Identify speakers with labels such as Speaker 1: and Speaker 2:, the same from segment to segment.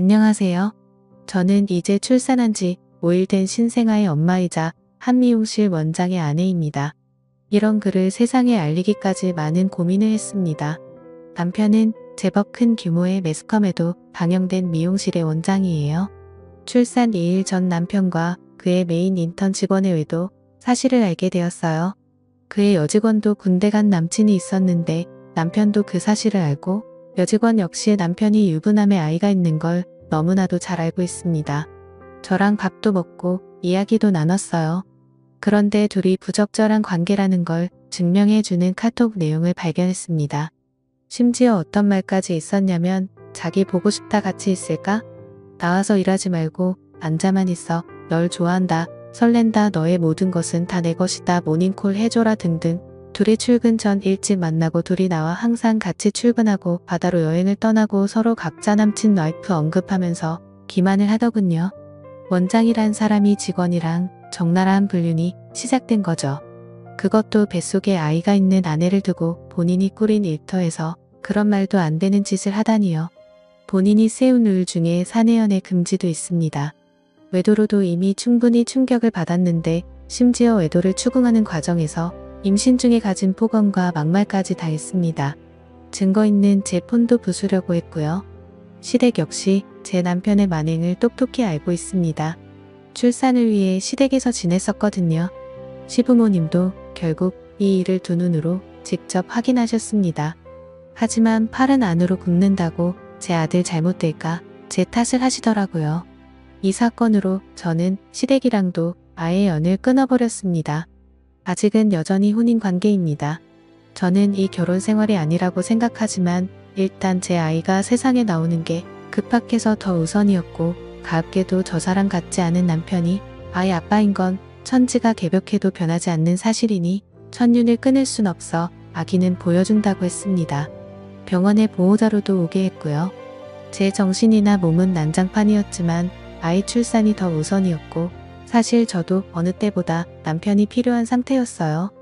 Speaker 1: 안녕하세요. 저는 이제 출산한 지 5일 된 신생아의 엄마이자 한 미용실 원장의 아내입니다. 이런 글을 세상에 알리기까지 많은 고민을 했습니다. 남편은 제법 큰 규모의 매스컴에도 방영된 미용실의 원장이에요. 출산 2일 전 남편과 그의 메인 인턴 직원의 외도 사실을 알게 되었어요. 그의 여직원도 군대 간 남친이 있었는데 남편도 그 사실을 알고 여직원 역시 남편이 유부남의 아이가 있는 걸 너무나도 잘 알고 있습니다. 저랑 밥도 먹고 이야기도 나눴어요. 그런데 둘이 부적절한 관계라는 걸 증명해주는 카톡 내용을 발견했습니다. 심지어 어떤 말까지 있었냐면 자기 보고 싶다 같이 있을까? 나와서 일하지 말고 앉아만 있어. 널 좋아한다. 설렌다. 너의 모든 것은 다 내 것이다. 모닝콜 해줘라 등등. 둘이 출근 전 일찍 만나고 둘이 나와 항상 같이 출근하고 바다로 여행을 떠나고 서로 각자 남친 와이프 언급하면서 기만을 하더군요. 원장이란 사람이 직원이랑 적나라한 불륜이 시작된 거죠. 그것도 뱃속에 아이가 있는 아내를 두고 본인이 꾸린 일터에서 그런 말도 안 되는 짓을 하다니요. 본인이 세운 룰 중에 사내연애 금지도 있습니다. 외도로도 이미 충분히 충격을 받았는데 심지어 외도를 추궁하는 과정에서 임신 중에 가진 폭언과 막말까지 당했습니다. 증거 있는 제 폰도 부수려고 했고요. 시댁 역시 제 남편의 만행을 똑똑히 알고 있습니다. 출산을 위해 시댁에서 지냈었거든요. 시부모님도 결국 이 일을 두 눈으로 직접 확인하셨습니다. 하지만 팔은 안으로 굽는다고 제 아들 잘못될까 제 탓을 하시더라고요. 이 사건으로 저는 시댁이랑도 아예 연을 끊어버렸습니다. 아직은 여전히 혼인 관계입니다. 저는 이 결혼 생활이 아니라고 생각하지만 일단 제 아이가 세상에 나오는 게 급박해서 더 우선이었고 가엾게도 저 사람 같지 않은 남편이 아이 아빠인 건 천지가 개벽해도 변하지 않는 사실이니 천륜을 끊을 순 없어 아기는 보여준다고 했습니다. 병원에 보호자로도 오게 했고요. 제 정신이나 몸은 난장판이었지만 아이 출산이 더 우선이었고 사실 저도 어느 때보다 남편이 필요한 상태였어요.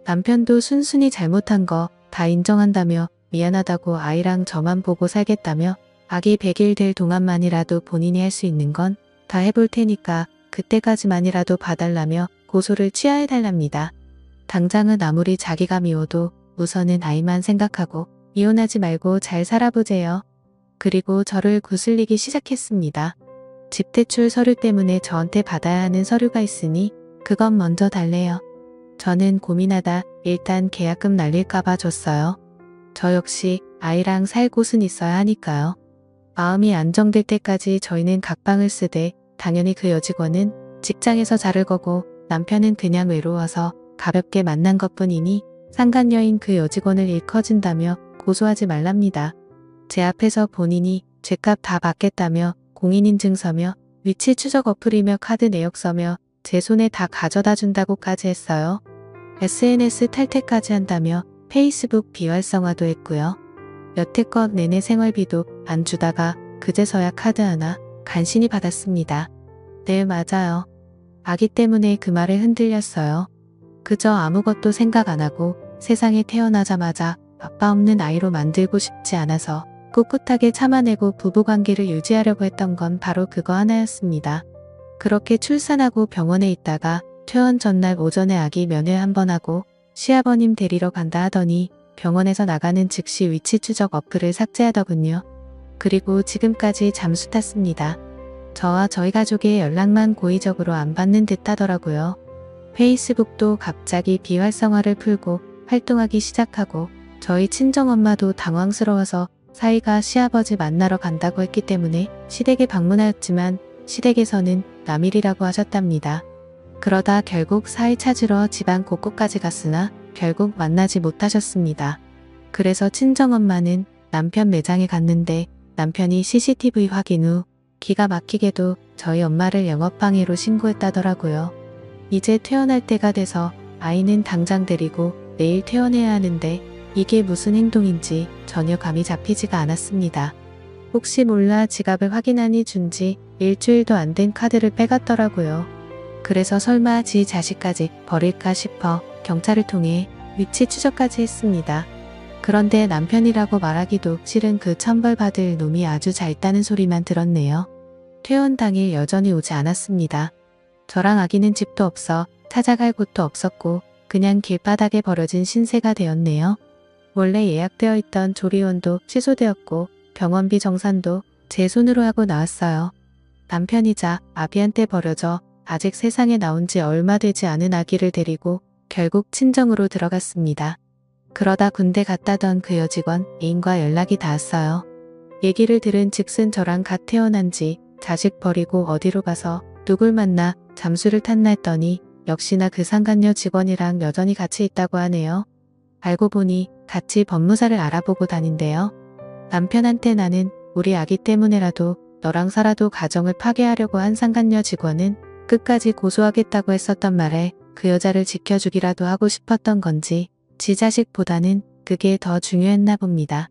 Speaker 1: 남편도 순순히 잘못한 거 다 인정한다며 미안하다고 아이랑 저만 보고 살겠다며 아기 100일 될 동안만이라도 본인이 할 수 있는 건 다 해볼 테니까 그때까지만이라도 봐달라며 고소를 취하해달랍니다. 당장은 아무리 자기가 미워도 우선은 아이만 생각하고 이혼하지 말고 잘 살아보재요. 그리고 저를 구슬리기 시작했습니다. 집 대출 서류 때문에 저한테 받아야 하는 서류가 있으니 그건 먼저 달래요. 저는 고민하다 일단 계약금 날릴까봐 줬어요. 저 역시 아이랑 살 곳은 있어야 하니까요. 마음이 안정될 때까지 저희는 각방을 쓰되 당연히 그 여직원은 직장에서 자를 거고 남편은 그냥 외로워서 가볍게 만난 것뿐이니 상간녀인 그 여직원을 일커진다며 고소하지 말랍니다. 제 앞에서 본인이 죗값 다 받겠다며 공인인증서며 위치 추적 어플이며 카드 내역서며 제 손에 다 가져다 준다고까지 했어요. SNS 탈퇴까지 한다며 페이스북 비활성화도 했고요. 여태껏 내내 생활비도 안 주다가 그제서야 카드 하나 간신히 받았습니다. 네, 맞아요. 아기 때문에 그 말에 흔들렸어요. 그저 아무것도 생각 안 하고 세상에 태어나자마자 아빠 없는 아이로 만들고 싶지 않아서 꿋꿋하게 참아내고 부부관계를 유지하려고 했던 건 바로 그거 하나였습니다. 그렇게 출산하고 병원에 있다가 퇴원 전날 오전에 아기 면회 한번 하고 시아버님 데리러 간다 하더니 병원에서 나가는 즉시 위치 추적 어플을 삭제하더군요. 그리고 지금까지 잠수 탔습니다. 저와 저희 가족의 연락만 고의적으로 안 받는 듯 하더라고요. 페이스북도 갑자기 비활성화를 풀고 활동하기 시작하고 저희 친정엄마도 당황스러워서 사위가 시아버지 만나러 간다고 했기 때문에 시댁에 방문하였지만 시댁에서는 남일이라고 하셨답니다. 그러다 결국 사위 찾으러 집안 곳곳까지 갔으나 결국 만나지 못하셨습니다. 그래서 친정엄마는 남편 매장에 갔는데 남편이 CCTV 확인 후 기가 막히게도 저희 엄마를 영업방해로 신고했다더라고요. 이제 퇴원할 때가 돼서 아이는 당장 데리고 내일 퇴원해야 하는데 이게 무슨 행동인지 전혀 감이 잡히지가 않았습니다. 혹시 몰라 지갑을 확인하니 준 지 일주일도 안 된 카드를 빼갔더라고요. 그래서 설마 지 자식까지 버릴까 싶어 경찰을 통해 위치 추적까지 했습니다. 그런데 남편이라고 말하기도 싫은 그 천벌받을 놈이 아주 잘 따는 소리만 들었네요. 퇴원 당일 여전히 오지 않았습니다. 저랑 아기는 집도 없어 찾아갈 곳도 없었고 그냥 길바닥에 버려진 신세가 되었네요. 원래 예약되어 있던 조리원도 취소되었고 병원비 정산도 제 손으로 하고 나왔어요. 남편이자 아비한테 버려져 아직 세상에 나온 지 얼마 되지 않은 아기를 데리고 결국 친정으로 들어갔습니다. 그러다 군대 갔다던 그 여직원 애인과 연락이 닿았어요. 얘기를 들은 즉슨 저랑 갓 태어난 지 자식 버리고 어디로 가서 누굴 만나 잠수를 탔나 했더니 역시나 그 상간녀 직원이랑 여전히 같이 있다고 하네요. 알고 보니 같이 법무사를 알아보고 다닌대요. 남편한테 나는 우리 아기 때문에라도 너랑 살아도 가정을 파괴하려고 한 상간녀 직원은 끝까지 고소하겠다고 했었던 말에 그 여자를 지켜주기라도 하고 싶었던 건지 지 자식보다는 그게 더 중요했나 봅니다.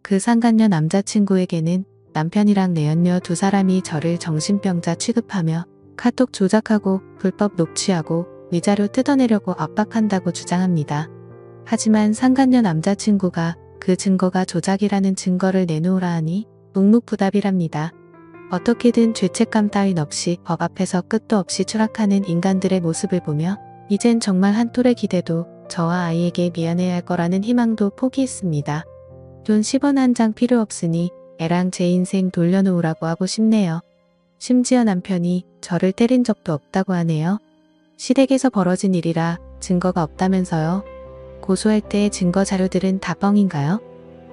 Speaker 1: 그 상간녀 남자친구에게는 남편이랑 내연녀 두 사람이 저를 정신병자 취급하며 카톡 조작하고 불법 녹취하고 위자료 뜯어내려고 압박한다고 주장합니다. 하지만 상간녀 남자친구가 그 증거가 조작이라는 증거를 내놓으라 하니 묵묵부답이랍니다. 어떻게든 죄책감 따윈 없이 법 앞에서 끝도 없이 추락하는 인간들의 모습을 보며 이젠 정말 한 톨의 기대도 저와 아이에게 미안해야 할 거라는 희망도 포기했습니다. 돈 10원 한 장 필요 없으니 애랑 제 인생 돌려놓으라고 하고 싶네요. 심지어 남편이 저를 때린 적도 없다고 하네요. 시댁에서 벌어진 일이라 증거가 없다면서요. 고소할 때의 증거 자료들은 다 뻥인가요?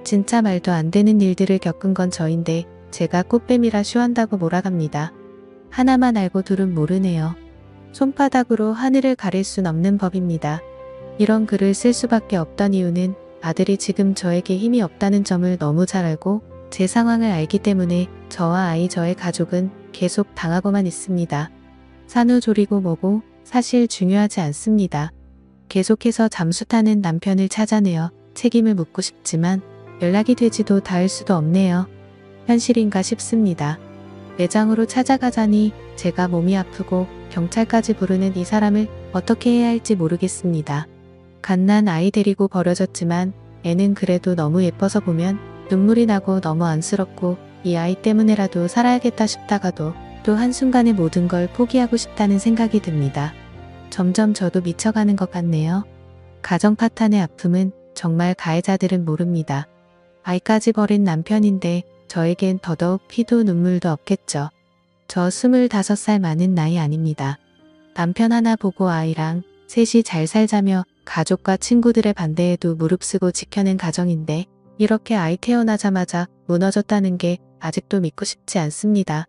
Speaker 1: 진짜 말도 안 되는 일들을 겪은 건 저인데 제가 꽃뱀이라 쇼한다고 몰아갑니다. 하나만 알고 둘은 모르네요. 손바닥으로 하늘을 가릴 순 없는 법입니다. 이런 글을 쓸 수밖에 없던 이유는 아들이 지금 저에게 힘이 없다는 점을 너무 잘 알고 제 상황을 알기 때문에 저와 아이 저의 가족은 계속 당하고만 있습니다. 산후조리고 뭐고 사실 중요하지 않습니다. 계속해서 잠수 타는 남편을 찾아내어 책임을 묻고 싶지만 연락이 되지도 닿을 수도 없네요. 현실인가 싶습니다. 매장으로 찾아가자니 제가 몸이 아프고 경찰까지 부르는 이 사람을 어떻게 해야 할지 모르겠습니다. 갓난 아이 데리고 버려졌지만 애는 그래도 너무 예뻐서 보면 눈물이 나고 너무 안쓰럽고 이 아이 때문에라도 살아야겠다 싶다가도 또 한순간에 모든 걸 포기하고 싶다는 생각이 듭니다. 점점 저도 미쳐가는 것 같네요. 가정 파탄의 아픔은 정말 가해자들은 모릅니다. 아이까지 버린 남편인데 저에겐 더더욱 피도 눈물도 없겠죠. 저 25살 많은 나이 아닙니다. 남편 하나 보고 아이랑 셋이 잘 살자며 가족과 친구들의 반대에도 무릅쓰고 지켜낸 가정인데 이렇게 아이 태어나자마자 무너졌다는 게 아직도 믿고 싶지 않습니다.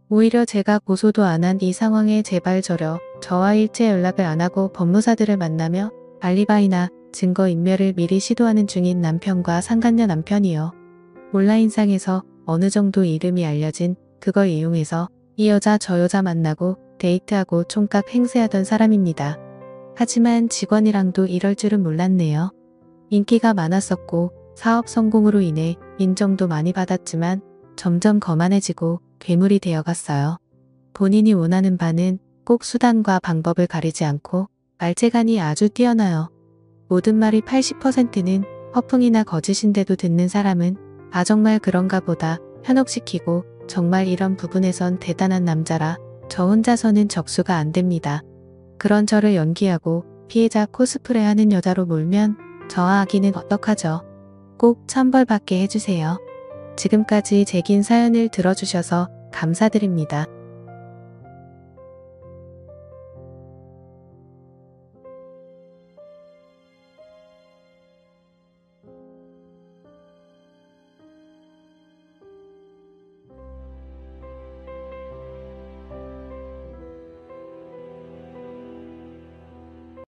Speaker 1: 오히려 제가 고소도 안 한 이 상황에 제발 저와 일체 연락을 안 하고 법무사들을 만나며 알리바이나 증거인멸을 미리 시도하는 중인 남편과 상간녀 남편이요. 온라인상에서 어느 정도 이름이 알려진 그걸 이용해서 이 여자 저 여자 만나고 데이트하고 총각 행세하던 사람입니다. 하지만 직원이랑도 이럴 줄은 몰랐네요. 인기가 많았었고 사업 성공으로 인해 인정도 많이 받았지만 점점 거만해지고 괴물이 되어갔어요. 본인이 원하는 바는 꼭 수단과 방법을 가리지 않고 말재간이 아주 뛰어나요. 모든 말이 80%는 허풍이나 거짓인데도 듣는 사람은 아 정말 그런가 보다 현혹시키고 정말 이런 부분에선 대단한 남자라 저 혼자서는 적수가 안 됩니다. 그런 저를 연기하고 피해자 코스프레하는 여자로 몰면 저와 아기는 어떡하죠? 꼭 천벌받게 해주세요. 지금까지 제 긴 사연을 들어주셔서 감사드립니다.